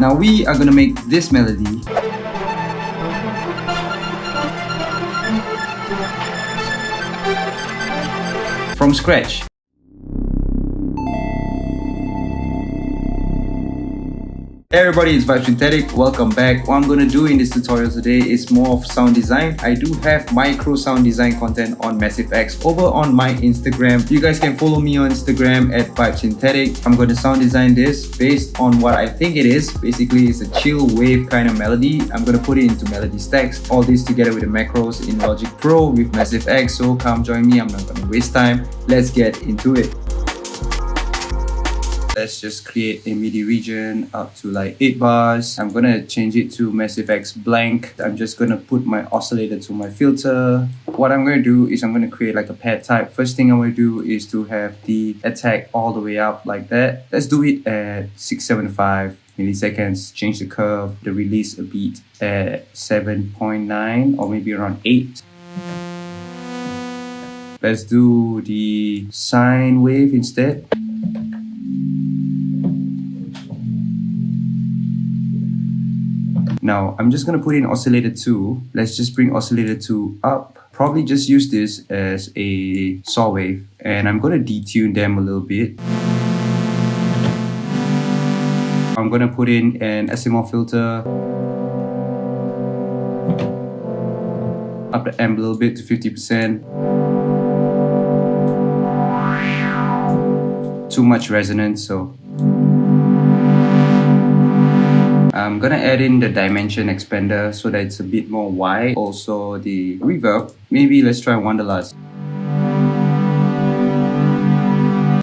Now we are gonna make this melody from scratch. Hey everybody, it's VibeSynthetic. Welcome back. What I'm going to do in this tutorial today is more of sound design. I do have micro sound design content on Massive X over on my Instagram. You guys can follow me on Instagram at VibeSynthetic. I'm going to sound design this based on what I think it is. Basically, it's a chill wave kind of melody. I'm going to put it into melody stacks. All this together with the macros in Logic Pro with Massive X. So come join me. I'm not going to waste time. Let's get into it. Let's just create a MIDI region up to like 8 bars. I'm gonna change it to Massive X blank. I'm just gonna put my oscillator to my filter. What I'm gonna do is I'm gonna create like a pad type. First thing I'm gonna do is to have the attack all the way up like that. Let's do it at 675 milliseconds. Change the curve, the release a beat at 7.9 or maybe around 8. Let's do the sine wave instead. Now, I'm just going to put in oscillator 2. Let's just bring oscillator 2 up. Probably just use this as a saw wave. And I'm going to detune them a little bit. I'm going to put in an SML filter. Up the amp a little bit to 50%. Too much resonance, so I'm gonna add in the dimension expander so that it's a bit more wide. Also the reverb, maybe let's try Wanderlust.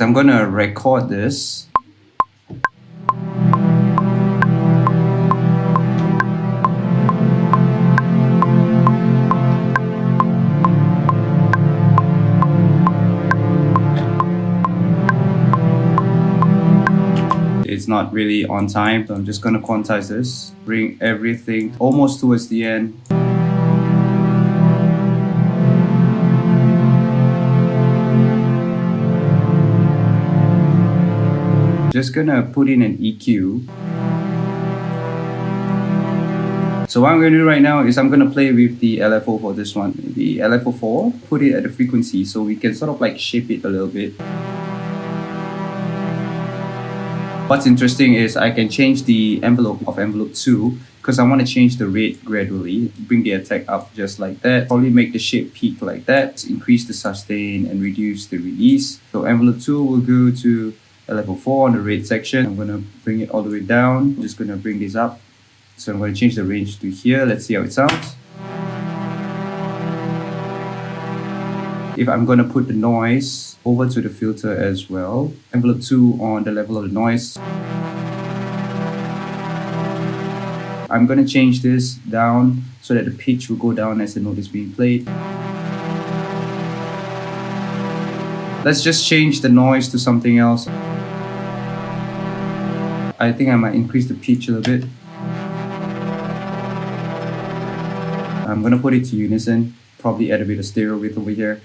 I'm gonna record this. It's not really on time, so I'm just gonna quantize this, bring everything almost towards the end. Just gonna put in an EQ. So what I'm gonna do right now is I'm gonna play with the LFO for this one. The LFO 4, put it at the frequency so we can sort of like shape it a little bit. What's interesting is I can change the envelope of envelope 2 because I want to change the rate gradually, bring the attack up just like that, probably make the shape peak like that, increase the sustain and reduce the release. So envelope 2 will go to level 4 on the rate section. I'm going to bring it all the way down. I'm just going to bring this up. So I'm going to change the range to here. Let's see how it sounds. If I'm going to put the noise over to the filter as well, envelope 2 on the level of the noise. I'm going to change this down so that the pitch will go down as the note is being played. Let's just change the noise to something else. I think I might increase the pitch a little bit. I'm going to put it to unison, probably add a bit of stereo width over here.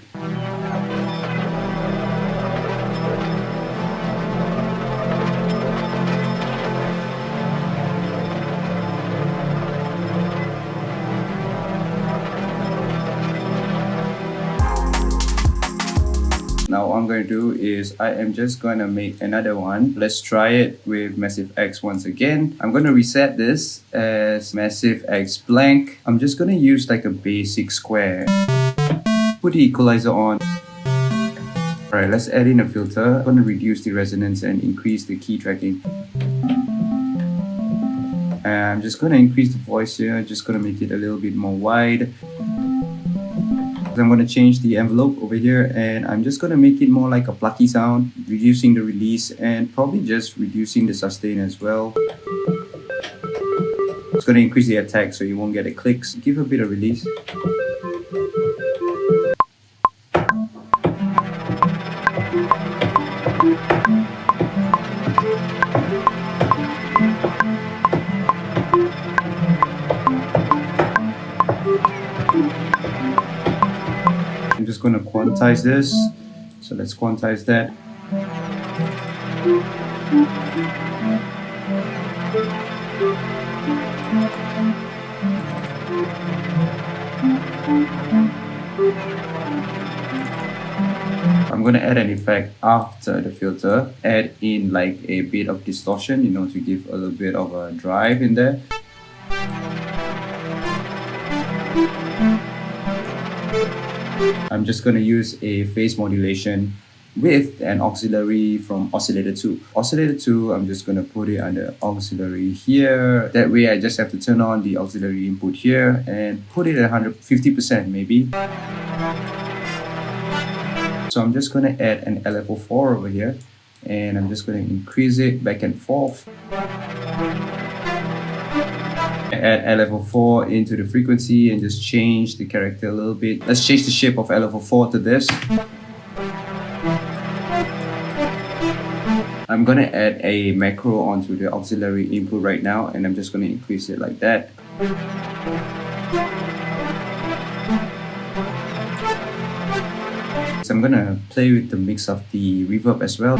Now what I'm going to do is I am just going to make another one. Let's try it with Massive X once again. I'm going to reset this as Massive X blank. I'm just going to use like a basic square. Put the equalizer on. Alright, let's add in a filter. I'm going to reduce the resonance and increase the key tracking. And I'm just going to increase the voice here. Just going to make it a little bit more wide. I'm going to change the envelope over here and I'm just going to make it more like a plucky sound, reducing the release and probably just reducing the sustain as well. It's going to increase the attack so you won't get the clicks. Give a bit of release. I'm just going to quantize this. So let's quantize that. I'm gonna add an effect after the filter, add in like a bit of distortion, you know, to give a little bit of a drive in there. I'm just gonna use a phase modulation with an auxiliary from oscillator 2. Oscillator 2, I'm just gonna put it under auxiliary here. That way I just have to turn on the auxiliary input here and put it at 150% maybe. So I'm just gonna add an LFO4 over here, and I'm just gonna increase it back and forth. Add LFO4 into the frequency and just change the character a little bit. Let's change the shape of LFO4 to this. I'm gonna add a macro onto the auxiliary input right now, and I'm just gonna increase it like that. So I'm gonna play with the mix of the reverb as well.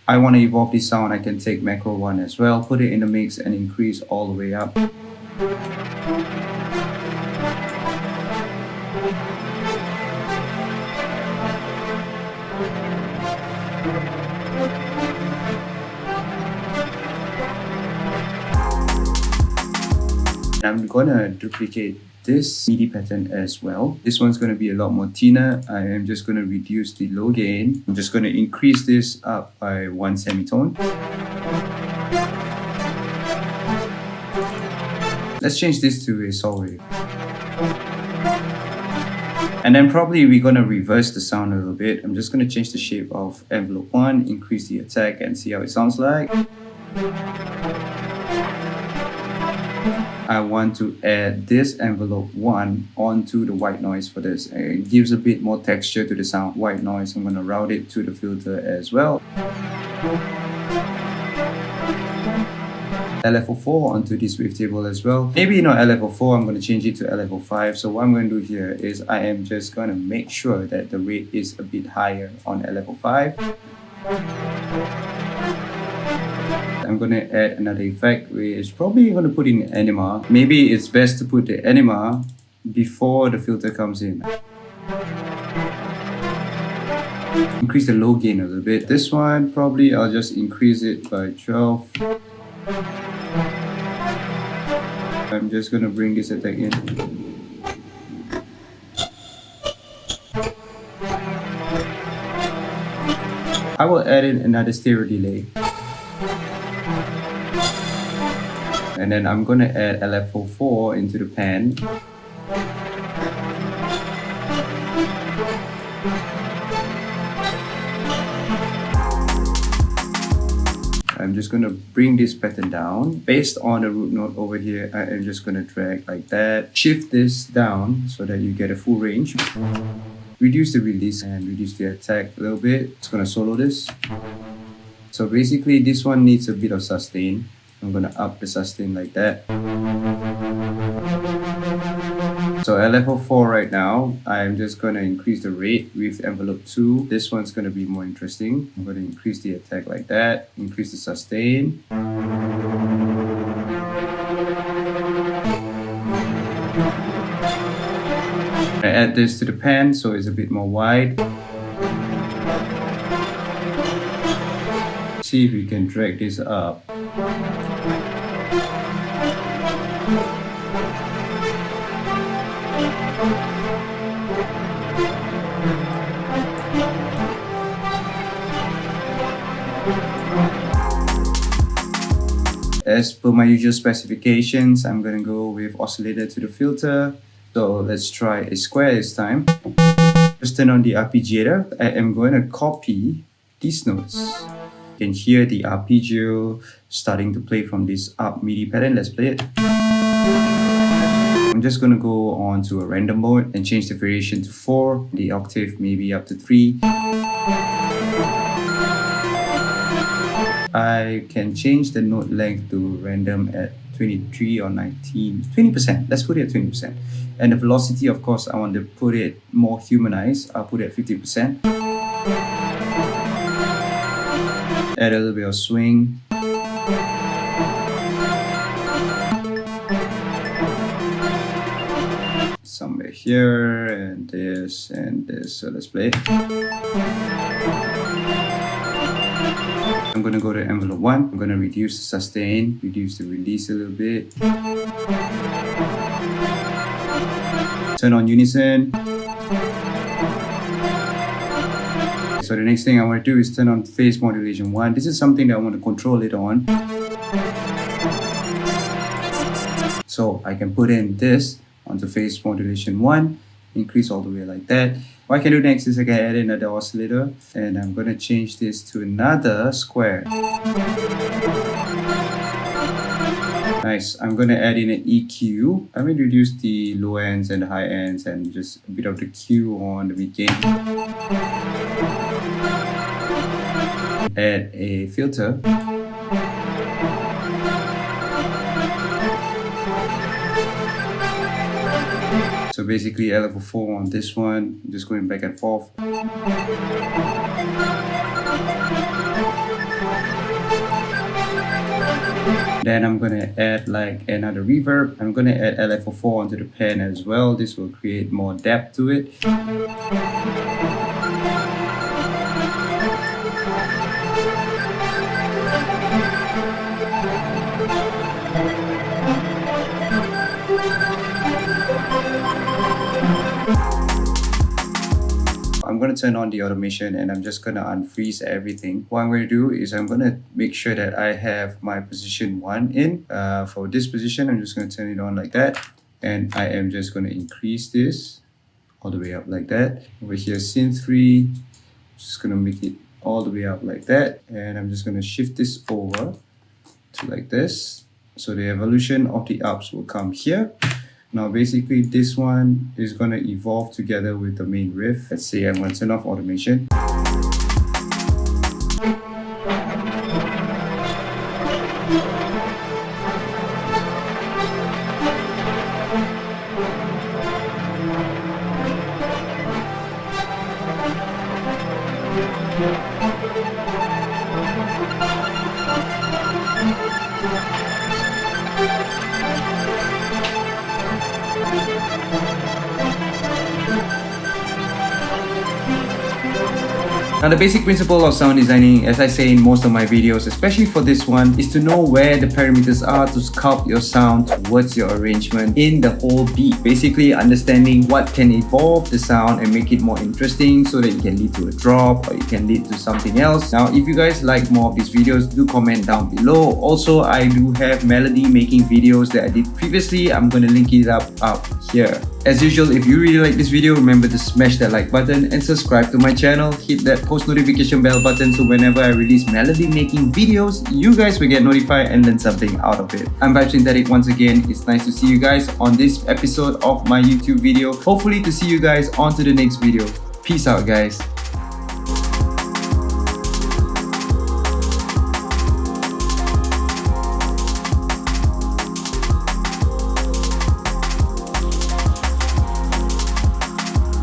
I want to evolve this sound, I can take macro 1 as well, put it in the mix and increase all the way up. I'm gonna duplicate this MIDI pattern as well. This one's gonna be a lot more thinner. I am just gonna reduce the low gain. I'm just gonna increase this up by 1 semitone. Let's change this to a saw wave. And then probably we're gonna reverse the sound a little bit. I'm just gonna change the shape of envelope 1, increase the attack and see how it sounds like. I want to add this envelope 1 onto the white noise for this. It gives a bit more texture to the sound. White noise, I'm gonna route it to the filter as well. LFO4 onto this wavetable as well. Maybe not LFO4, I'm gonna change it to LFO5. So what I'm gonna do here is I am just gonna make sure that the rate is a bit higher on LFO5. I'm gonna add another effect, which probably gonna put in anima. Maybe it's best to put the anima before the filter comes in. Increase the low gain a little bit. This one, probably I'll just increase it by 12. I'm just gonna bring this attack in. I will add in another stereo delay. And then I'm gonna add LFO4 into the pan. I'm just gonna bring this pattern down. Based on the root note over here, I am just gonna drag like that. Shift this down so that you get a full range. Reduce the release and reduce the attack a little bit. It's gonna solo this. So basically this one needs a bit of sustain. I'm gonna up the sustain like that. So LFO4 right now, I'm just gonna increase the rate with envelope 2. This one's gonna be more interesting. I'm gonna increase the attack like that, increase the sustain. I add this to the pan so it's a bit more wide. See if we can drag this up. As per my usual specifications, I'm gonna go with oscillator to the filter. So let's try a square this time. Just turn on the arpeggiator. I am going to copy these notes. You can hear the arpeggio starting to play from this up MIDI pattern. Let's play it. I'm just going to go on to a random mode and change the variation to 4, the octave maybe up to 3. I can change the note length to random at 23 or 19, 20%. Let's put it at 20%. And the velocity, of course, I want to put it more humanized. I'll put it at 50%. Add a little bit of swing. Somewhere here, and this, and this. So let's play. I'm gonna go to envelope 1. I'm gonna reduce the sustain, reduce the release a little bit. Turn on unison. So the next thing I want to do is turn on phase modulation 1. This is something that I want to control later on. So I can put in this onto phase modulation 1, increase all the way like that. What I can do next is I can add in another oscillator, and I'm going to change this to another square. Nice. I'm going to add in an EQ. I'm going to reduce the low ends and the high ends and just a bit of the Q on the mid gain. Add a filter. So basically L level 4 on this one, just going back and forth. Then I'm gonna add like another reverb. I'm gonna add L level 4 onto the pen as well. This will create more depth to it. I'm going to turn on the automation, and I'm just going to unfreeze everything. What I'm going to do is I'm going to make sure that I have my position 1 in. For this position, I'm just going to turn it on like that. And I am just going to increase this all the way up like that. Over here, Synth 3, just going to make it all the way up like that. And I'm just going to shift this over to like this. So the evolution of the arps will come here. Now basically this one is going to evolve together with the main riff. Let's say I'm going to turn off automation. Now the basic principle of sound designing, as I say in most of my videos, especially for this one, is to know where the parameters are to sculpt your sound towards your arrangement in the whole beat. Basically understanding what can evolve the sound and make it more interesting so that it can lead to a drop or it can lead to something else. Now if you guys like more of these videos, do comment down below. Also, I do have melody making videos that I did previously. I'm going to link it up here. As usual, if you really like this video, remember to smash that like button and subscribe to my channel. Hit that post notification bell button so whenever I release melody making videos, you guys will get notified and learn something out of it. I'm VibeSynthetic once again. It's nice to see you guys on this episode of my YouTube video. Hopefully to see you guys on to the next video. Peace out, guys.